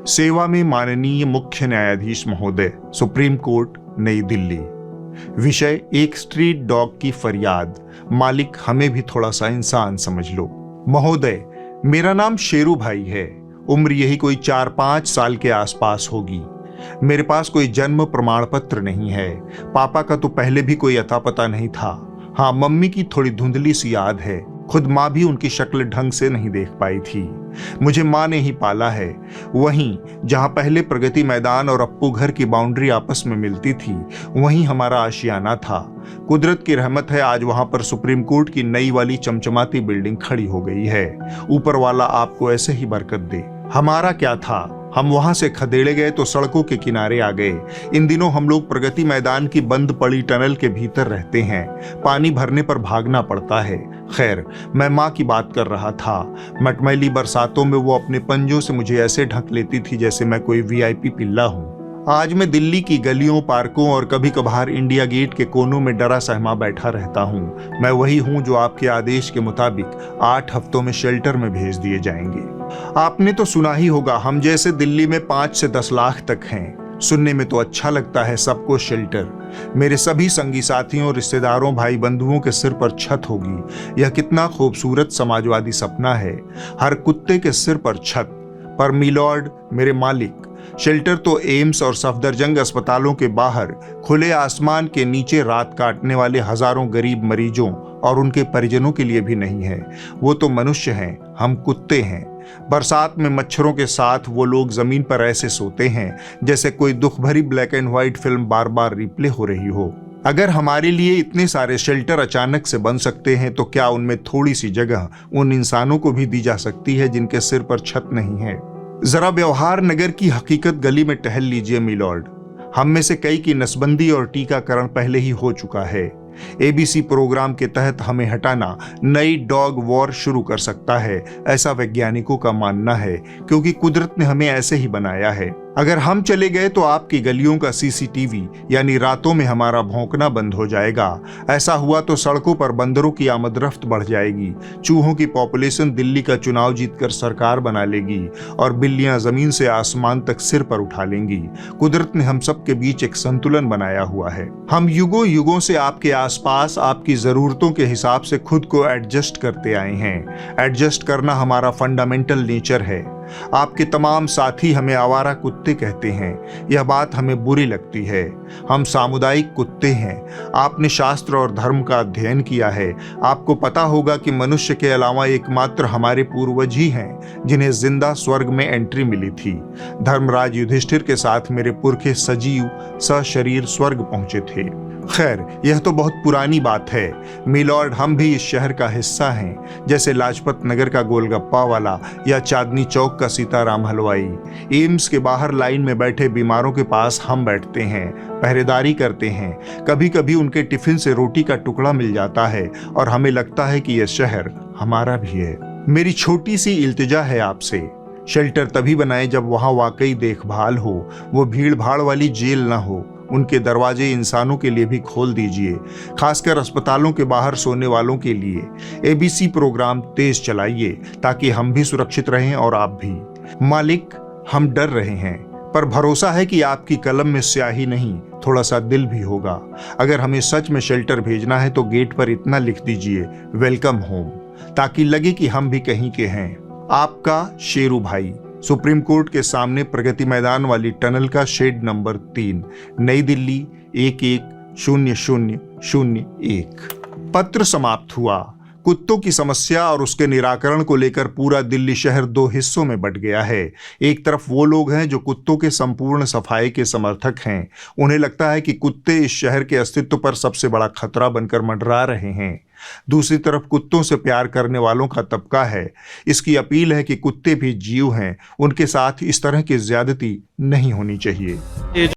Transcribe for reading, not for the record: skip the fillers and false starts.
सेवा में माननीय मुख्य न्यायाधीश महोदय, सुप्रीम कोर्ट, नई दिल्ली। विषय एक स्ट्रीट डॉग की फरियाद। मालिक, हमें भी थोड़ा सा इंसान समझ लो। महोदय, मेरा नाम शेरू भाई है। उम्र यही कोई 4-5 साल के आसपास होगी। मेरे पास कोई जन्म प्रमाण पत्र नहीं है। पापा का तो पहले भी कोई अता पता नहीं था। हाँ, मम्मी की थोड़ी धुंधली सी याद है। खुद माँ भी उनकी शक्ल ढंग से नहीं देख पाई थी। मुझे माँ ने ही पाला है। वहीं जहाँ पहले प्रगति मैदान और अप्पू घर की बाउंड्री आपस में मिलती थी, वहीं हमारा आशियाना था। कुदरत की रहमत है, आज वहां पर सुप्रीम कोर्ट की नई वाली चमचमाती बिल्डिंग खड़ी हो गई है। ऊपर वाला आपको ऐसे ही बरकत दे। हमारा क्या था, हम वहां से खदेड़े गए तो सड़कों के किनारे आ गए। इन दिनों हम लोग प्रगति मैदान की बंद पड़ी टनल के भीतर रहते हैं। पानी भरने पर भागना पड़ता है। खैर, मैं माँ की बात कर रहा था। मटमैली बरसातों में वो अपने पंजों से मुझे ऐसे ढक लेती थी जैसे मैं कोई वीआईपी पिल्ला हूँ। आज मैं दिल्ली की गलियों, पार्कों और कभी कभार इंडिया गेट के कोनों में डरा सहमा बैठा रहता हूँ। मैं वही हूँ जो आपके आदेश के मुताबिक 8 हफ्तों में शेल्टर में भेज दिए जाएंगे। आपने तो सुना ही होगा, हम जैसे दिल्ली में 5 से 10 लाख तक हैं। सुनने में तो अच्छा लगता है सबको शेल्टर। मेरे सभी संगी साथियों, रिश्तेदारों, भाई बंधुओं के सिर पर छत होगी। यह कितना खूबसूरत समाजवादी सपना है। हर कुत्ते के सिर पर छत। पर मिलॉर्ड, मेरे मालिक, शेल्टर तो एम्स और सफदरजंग अस्पतालों के बाहर खुले आसमान के नीचे रात काटने वाले हजारों गरीब मरीजों और उनके परिजनों के लिए भी नहीं है। वो तो मनुष्य हैं, हम कुत्ते हैं। बरसात में मच्छरों के साथ वो लोग जमीन पर ऐसे सोते हैं जैसे कोई दुख भरी black and white film bar bar replay हो रही हो। अगर हमारे लिए इतने सारे शेल्टर अचानक से बन सकते हैं तो क्या उनमें थोड़ी सी जगह उन इंसानों को भी दी जा सकती है जिनके सिर पर छत नहीं है? जरा व्यवहार नगर की हकीकत गली में टहल लीजिए मिलॉर्ड। हम में से कई की नसबंदी और टीकाकरण पहले ही हो चुका है। एबीसी प्रोग्राम के तहत हमें हटाना नई डॉग वॉर शुरू कर सकता है, ऐसा वैज्ञानिकों का मानना है, क्योंकि कुदरत ने हमें ऐसे ही बनाया है। अगर हम चले गए तो आपकी गलियों का सीसीटीवी यानी रातों में हमारा भौंकना बंद हो जाएगा। ऐसा हुआ तो सड़कों पर बंदरों की आमदरफ्त बढ़ जाएगी। चूहों की पॉपुलेशन दिल्ली का चुनाव जीतकर सरकार बना लेगी और बिल्लियां जमीन से आसमान तक सिर पर उठा लेंगी। कुदरत ने हम सब के बीच एक संतुलन बनाया हुआ है। हम युगों युगों से आपके आसपास आपकी जरूरतों के हिसाब से खुद को एडजस्ट करते आए हैं। एडजस्ट करना हमारा फंडामेंटल नेचर है। आपके तमाम साथी हमें आवारा कुत्ते कहते हैं। यह बात हमें बुरी लगती है। हम सामुदायिक कुत्ते हैं। आपने शास्त्र और धर्म का अध्ययन किया है। आपको पता होगा कि मनुष्य के अलावा एकमात्र हमारे पूर्वज ही हैं जिन्हें जिंदा स्वर्ग में एंट्री मिली थी। धर्मराज युधिष्ठिर के साथ मेरे पुरखे सजीव सशरीर स्वर्ग पहुंचे थे। खैर, यह तो बहुत पुरानी बात है मिलॉर्ड। हम भी इस शहर का हिस्सा हैं, जैसे लाजपत नगर का गोलगप्पा वाला या चांदनी चौक का सीताराम हलवाई। एम्स के बाहर लाइन में बैठे बीमारों के पास हम बैठते हैं, पहरेदारी करते हैं। कभी कभी उनके टिफिन से रोटी का टुकड़ा मिल जाता है और हमें लगता है कि यह शहर हमारा भी है। मेरी छोटी सी इल्तिजा है आपसे, शेल्टर तभी बनाए जब वहां वाकई देखभाल हो, वो भीड़ भाड़ वाली जेल ना हो। उनके दरवाजे इंसानों के लिए भी खोल दीजिए, खासकर अस्पतालों के बाहर सोने वालों के लिए। एबीसी प्रोग्राम तेज चलाइए ताकि हम भी सुरक्षित रहें और आप भी। मालिक, हम डर रहे हैं, पर भरोसा है कि आपकी कलम में स्याही नहीं, थोड़ा सा दिल भी होगा। अगर हमें सच में शेल्टर भेजना है तो गेट पर इतना लिख दीजिए, वेलकम होम, ताकि लगे कि हम भी कहीं के हैं। आपका शेरू भाई, सुप्रीम कोर्ट के सामने प्रगति मैदान वाली टनल का शेड नंबर 3, नई दिल्ली 110001। पत्र समाप्त हुआ। कुत्तों की समस्या और उसके निराकरण को लेकर पूरा दिल्ली शहर 2 हिस्सों में बंट गया है। एक तरफ वो लोग हैं जो कुत्तों के संपूर्ण सफाई के समर्थक हैं। उन्हें लगता है कि कुत्ते इस शहर के अस्तित्व पर सबसे बड़ा खतरा बनकर मंडरा रहे हैं। दूसरी तरफ कुत्तों से प्यार करने वालों का तबका है। इसकी अपील है कि कुत्ते भी जीव हैं, उनके साथ इस तरह की ज्यादती नहीं होनी चाहिए।